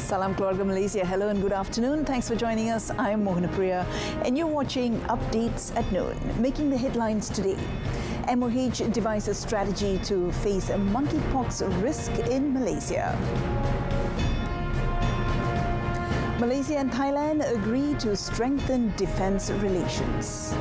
Salam Keluarga Malaysia. Hello and good afternoon. Thanks for joining us. I'm Mohanapriya and you're watching Updates at Noon. Making the headlines today. MOH devises strategy to face a monkeypox risk in Malaysia. Malaysia and Thailand agree to strengthen defence relations.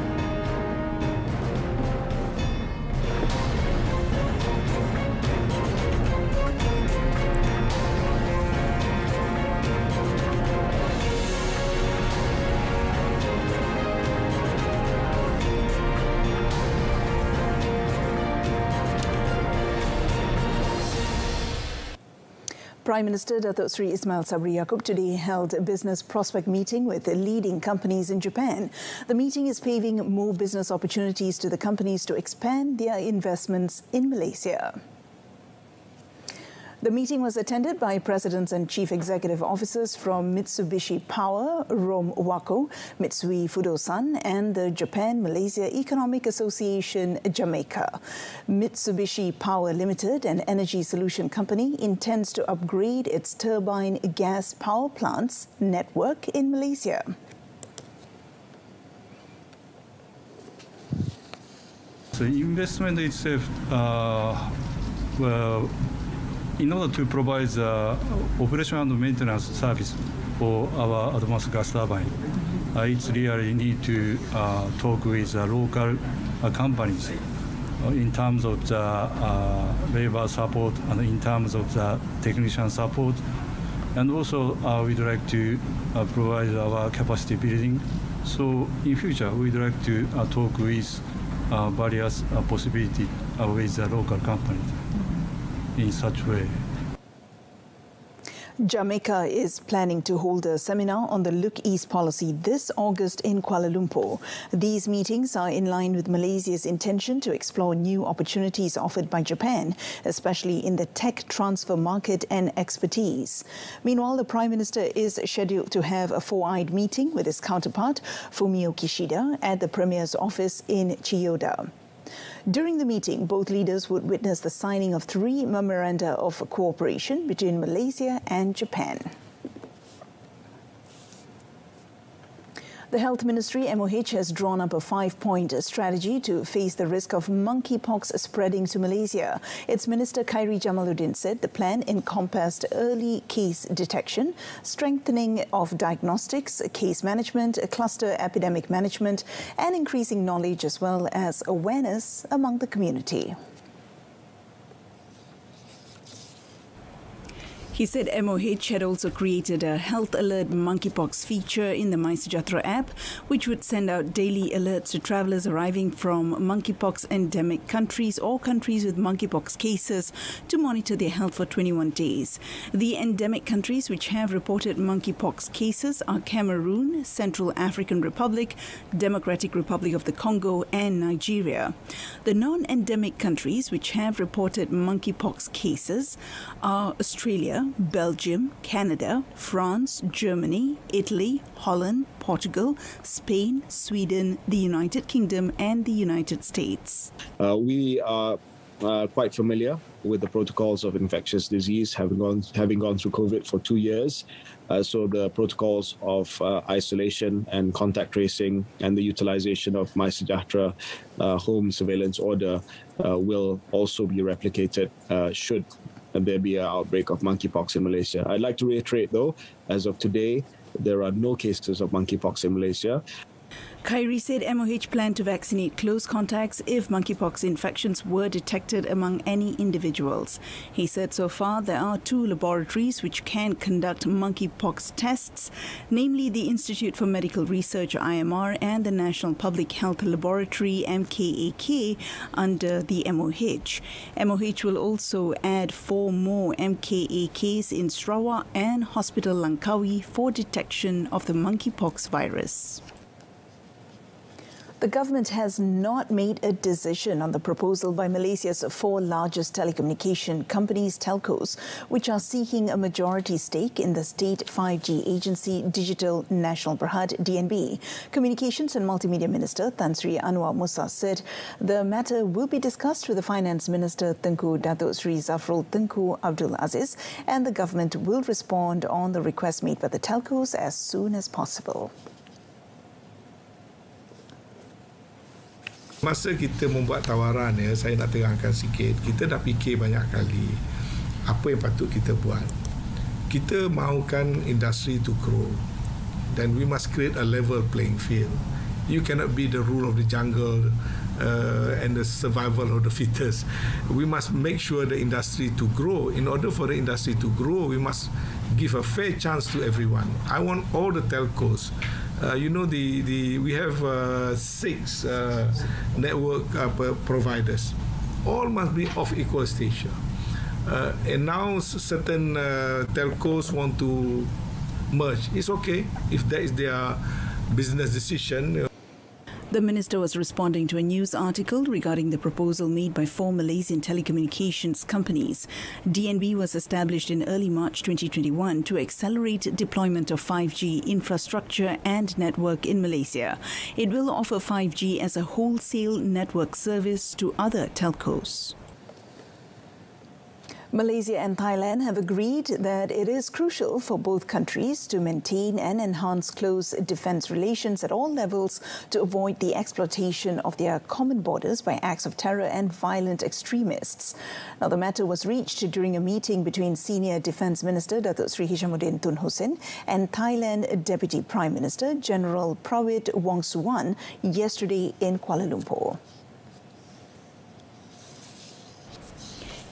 Prime Minister Datuk Seri Ismail Sabri Yaakob today held a business prospect meeting with leading companies in Japan. The meeting is paving more business opportunities to the companies to expand their investments in Malaysia. The meeting was attended by presidents and chief executive officers from Mitsubishi Power, Rom Wako, Mitsui Fudosan and the Japan-Malaysia Economic Association, Jamaica. Mitsubishi Power Limited, an energy solution company, intends to upgrade its turbine gas power plants network in Malaysia. The investment itself, in order to provide the operation and maintenance service for our advanced gas turbine, it's really need to talk with local companies in terms of the labor support and in terms of the technician support. And also we'd like to provide our capacity building. So in future, we'd like to talk with various possibilities with the local companies. In such way. Jamaica is planning to hold a seminar on the Look East policy this August in Kuala Lumpur. These meetings are in line with Malaysia's intention to explore new opportunities offered by Japan, especially in the tech transfer market and expertise. Meanwhile, the Prime Minister is scheduled to have a four-eyed meeting with his counterpart, Fumio Kishida, at the Premier's office in Chiyoda. During the meeting, both leaders would witness the signing of 3 memoranda of cooperation between Malaysia and Japan. The Health Ministry, MOH, has drawn up a 5-point strategy to face the risk of monkeypox spreading to Malaysia. Its Minister Khairi Jamaluddin said the plan encompassed early case detection, strengthening of diagnostics, case management, cluster epidemic management, and increasing knowledge as well as awareness among the community. He said MOH had also created a health alert monkeypox feature in the MySejahtera app, which would send out daily alerts to travellers arriving from monkeypox endemic countries or countries with monkeypox cases to monitor their health for 21 days. The endemic countries which have reported monkeypox cases are Cameroon, Central African Republic, Democratic Republic of the Congo and Nigeria. The non-endemic countries which have reported monkeypox cases are Australia, Belgium, Canada, France, Germany, Italy, Holland, Portugal, Spain, Sweden, the United Kingdom and the United States. We are quite familiar with the protocols of infectious disease, having gone through COVID for 2 years. So the protocols of isolation and contact tracing and the utilization of MySejahtera home surveillance order will also be replicated should there be an outbreak of monkeypox in Malaysia. I'd like to reiterate, though, as of today, there are no cases of monkeypox in Malaysia. Khairi said MOH planned to vaccinate close contacts if monkeypox infections were detected among any individuals. He said so far there are 2 laboratories which can conduct monkeypox tests, namely the Institute for Medical Research IMR and the National Public Health Laboratory MKAK under the MOH. MOH will also add 4 more MKAKs in Sarawak and Hospital Langkawi for detection of the monkeypox virus. The government has not made a decision on the proposal by Malaysia's four largest telecommunication companies, telcos, which are seeking a majority stake in the state 5G agency Digital Nasional Berhad (DNB). Communications and Multimedia Minister Tan Sri Anwar Musa said the matter will be discussed with the Finance Minister Tengku Datuk Sri Zafrul Tengku Abdul Aziz, and the government will respond on the request made by the telcos as soon as possible. Masa kita membuat tawaran, saya nak terangkan sikit, kita dah fikir banyak kali apa yang patut kita buat. Kita mahukan industri to grow, then we must create a level playing field. You cannot be the rule of the jungle and the survival of the fittest. We must make sure the industry to grow. In order for the industry to grow, we must give a fair chance to everyone. I want all the telcos. We have 6 network providers. All must be of equal stature. And now certain telcos want to merge. It's okay if that is their business decision. The minister was responding to a news article regarding the proposal made by 4 Malaysian telecommunications companies. DNB was established in early March 2021 to accelerate deployment of 5G infrastructure and network in Malaysia. It will offer 5G as a wholesale network service to other telcos. Malaysia and Thailand have agreed that it is crucial for both countries to maintain and enhance close defence relations at all levels to avoid the exploitation of their common borders by acts of terror and violent extremists. Now, the matter was reached during a meeting between Senior Defence Minister Datuk Sri Hishamuddin Tun Hussein and Thailand Deputy Prime Minister General Prawit Wongsuwan yesterday in Kuala Lumpur.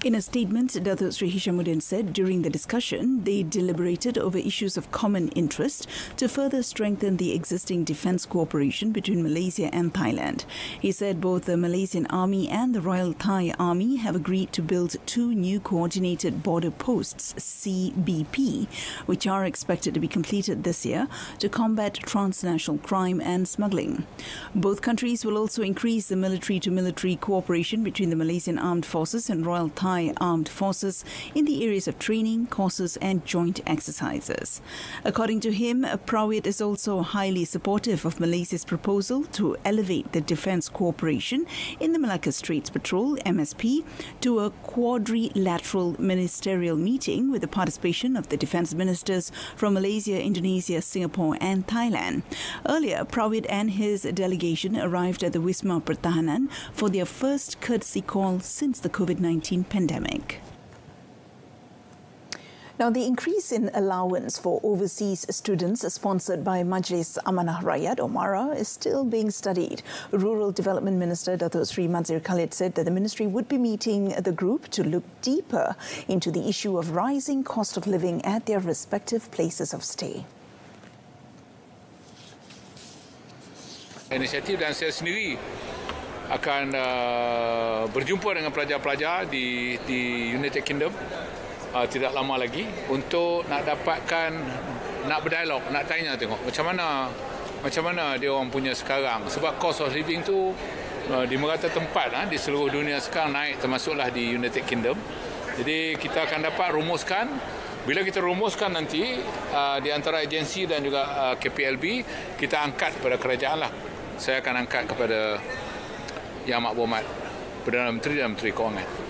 In a statement, Datuk Sri Hishamuddin said during the discussion, they deliberated over issues of common interest to further strengthen the existing defence cooperation between Malaysia and Thailand. He said both the Malaysian Army and the Royal Thai Army have agreed to build 2 new coordinated border posts, CBP, which are expected to be completed this year to combat transnational crime and smuggling. Both countries will also increase the military-to-military cooperation between the Malaysian Armed Forces and Royal Thai Armed Forces in the areas of training, courses and joint exercises. According to him, Prawit is also highly supportive of Malaysia's proposal to elevate the defence cooperation in the Malacca Straits Patrol, MSP, to a quadrilateral ministerial meeting with the participation of the defence ministers from Malaysia, Indonesia, Singapore and Thailand. Earlier, Prawit and his delegation arrived at the Wisma Pertahanan for their first courtesy call since the COVID-19 pandemic. Now, the increase in allowance for overseas students sponsored by Majlis Amanah Rakyat or MARA is still being studied. Rural Development Minister Datuk Sri Mazir Khalid said that the ministry would be meeting the group to look deeper into the issue of rising cost of living at their respective places of stay. Inisiatif dan saya sendiri akan berjumpa dengan pelajar-pelajar di United Kingdom tidak lama lagi untuk nak berdialog, nak tanya tengok macam mana dia orang punya sekarang, sebab cost of living tu di merata tempat di seluruh dunia sekarang naik, termasuklah di United Kingdom. Jadi kita akan dapat rumuskan. Bila kita rumuskan nanti di antara agensi dan juga KPLB, kita angkat kepada kerajaan lah. Saya akan angkat kepada Yang Amat Perdana Menteri dan Menteri Kewangan.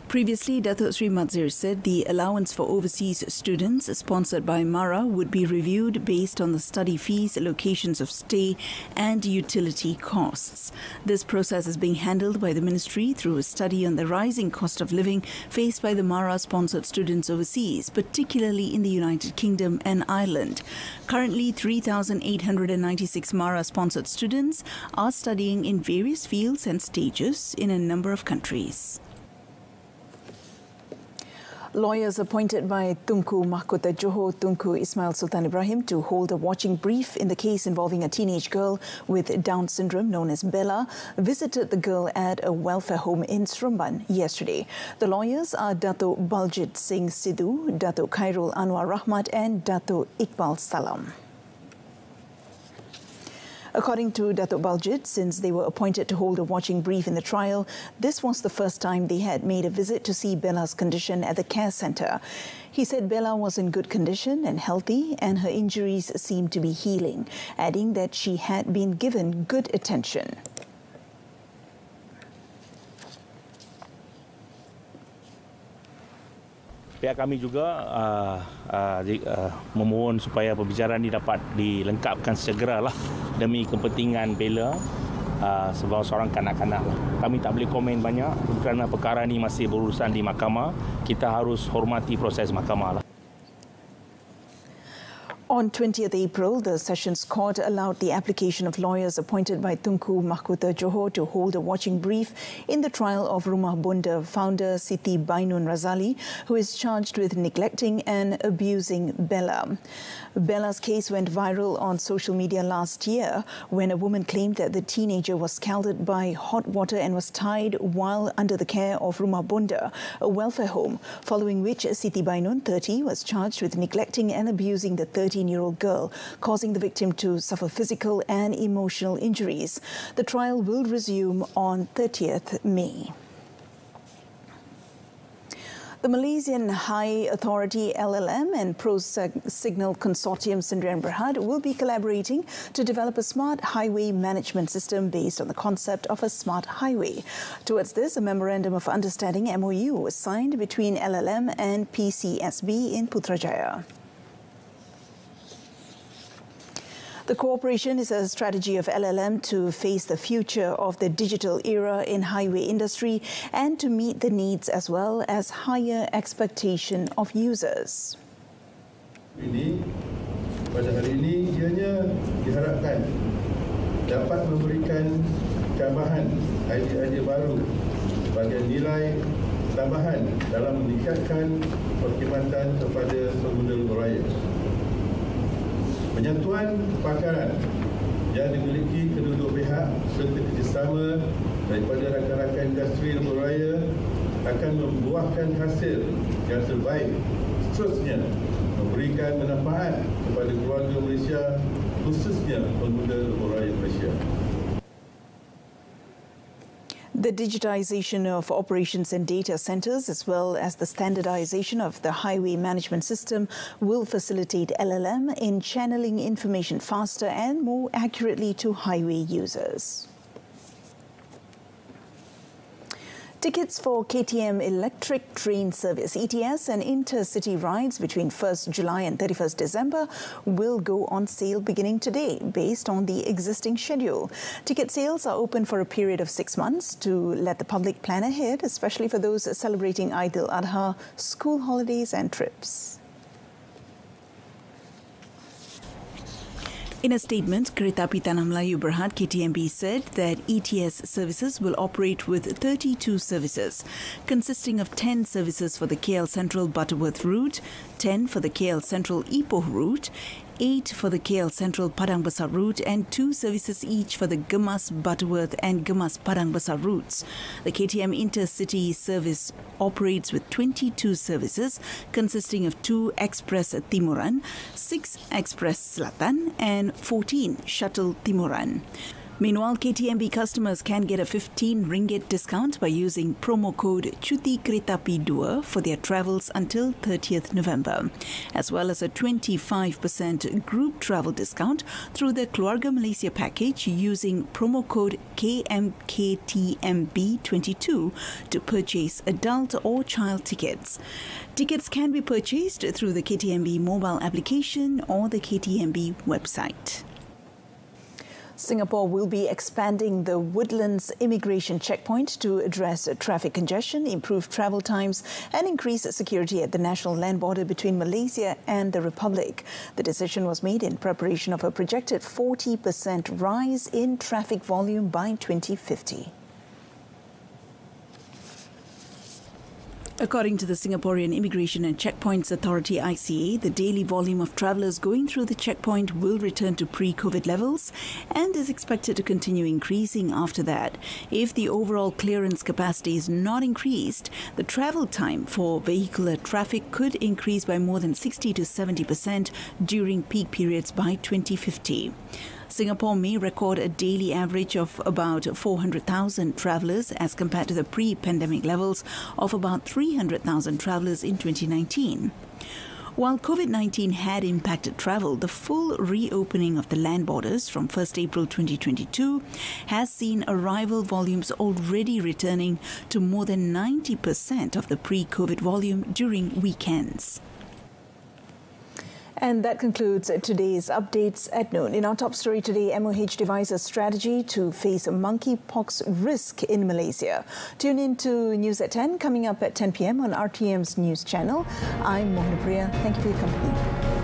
Previously, Datuk Sri Mazir said the allowance for overseas students sponsored by MARA would be reviewed based on the study fees, locations of stay and utility costs. This process is being handled by the ministry through a study on the rising cost of living faced by the MARA-sponsored students overseas, particularly in the United Kingdom and Ireland. Currently, 3,896 MARA-sponsored students are studying in various fields and stages in a number of countries. Lawyers appointed by Tunku Mahkota Johor Tunku Ismail Sultan Ibrahim to hold a watching brief in the case involving a teenage girl with Down syndrome known as Bella visited the girl at a welfare home in Seremban yesterday. The lawyers are Dato' Baljit Singh Sidhu, Dato' Khairul Anwar Rahmat and Dato' Iqbal Salam. According to Datuk Baljit, since they were appointed to hold a watching brief in the trial, this was the first time they had made a visit to see Bella's condition at the care centre. He said Bella was in good condition and healthy, and her injuries seemed to be healing, adding that she had been given good attention. Pihak kami juga memohon supaya pembicaraan ini dapat dilengkapkan segeralah demi kepentingan Bella sebagai seorang kanak-kanak. Kami tak boleh komen banyak kerana perkara ini masih berurusan di mahkamah. Kita harus hormati proses mahkamah lah. On 20th April, the Sessions Court allowed the application of lawyers appointed by Tunku Mahkota Johor to hold a watching brief in the trial of Rumah Bonda founder Siti Bainun Razali, who is charged with neglecting and abusing Bella. Bella's case went viral on social media last year when a woman claimed that the teenager was scalded by hot water and was tied while under the care of Rumah Bonda, a welfare home, following which Siti Bainun, 30, was charged with neglecting and abusing the 13-year-old girl, causing the victim to suffer physical and emotional injuries. The trial will resume on 30th May. The Malaysian High Authority LLM and Pro Signal Consortium Sdn Bhd will be collaborating to develop a smart highway management system based on the concept of a smart highway. Towards this, a Memorandum of Understanding MOU was signed between LLM and PCSB in Putrajaya. The cooperation is a strategy of LLM to face the future of the digital era in highway industry and to meet the needs as well as higher expectation of users. Pada hari ini ianya diharapkan dapat memberikan tambahan idea-idea baru sebagai nilai tambahan dalam meningkatkan perkhidmatan kepada pengguna lebuh raya. Penyatuan pakaran yang dimiliki kedua-dua pihak serta kerjasama daripada rakan-rakan industri lebuh raya akan membuahkan hasil yang terbaik, seterusnya memberikan manfaat kepada keluarga Malaysia, khususnya pengguna lebuh raya Malaysia. The digitization of operations and data centers, as well as the standardization of the highway management system, will facilitate LLM in channeling information faster and more accurately to highway users. Tickets for KTM electric train service ETS and intercity rides between 1st July and 31st December will go on sale beginning today based on the existing schedule. Ticket sales are open for a period of 6 months to let the public plan ahead, especially for those celebrating Eid al-Adha, school holidays and trips. In a statement, Kereta Api Tanah Melayu Berhad KTMB said that ETS services will operate with 32 services, consisting of 10 services for the KL Central Butterworth route, 10 for the KL Central Ipoh route, 8 for the KL Central Padang Besar route and 2 services each for the Gemas Butterworth and Gemas Padang Besar routes. The KTM Intercity service operates with 22 services consisting of 2 Express Timuran, 6 Express Selatan and 14 Shuttle Timuran. Meanwhile, KTMB customers can get a 15 ringgit discount by using promo code Cuti Kereta Api 2 for their travels until 30th November, as well as a 25% group travel discount through the Keluarga Malaysia package using promo code KMKTMB22 to purchase adult or child tickets. Tickets can be purchased through the KTMB mobile application or the KTMB website. Singapore will be expanding the Woodlands immigration checkpoint to address traffic congestion, improve travel times and increase security at the national land border between Malaysia and the Republic. The decision was made in preparation of a projected 40% rise in traffic volume by 2050. According to the Singaporean Immigration and Checkpoints Authority ICA, the daily volume of travellers going through the checkpoint will return to pre-COVID levels and is expected to continue increasing after that. If the overall clearance capacity is not increased, the travel time for vehicular traffic could increase by more than 60 to 70% during peak periods by 2050. Singapore may record a daily average of about 400,000 travellers as compared to the pre-pandemic levels of about 300,000 travellers in 2019. While COVID-19 had impacted travel, the full reopening of the land borders from 1st April 2022 has seen arrival volumes already returning to more than 90% of the pre-COVID volume during weekends. And that concludes today's updates at noon. In our top story today, MOH devises strategy to face monkeypox risk in Malaysia. Tune in to News at 10, coming up at 10 p.m. on RTM's news channel. I'm Mohana Priya. Thank you for your company.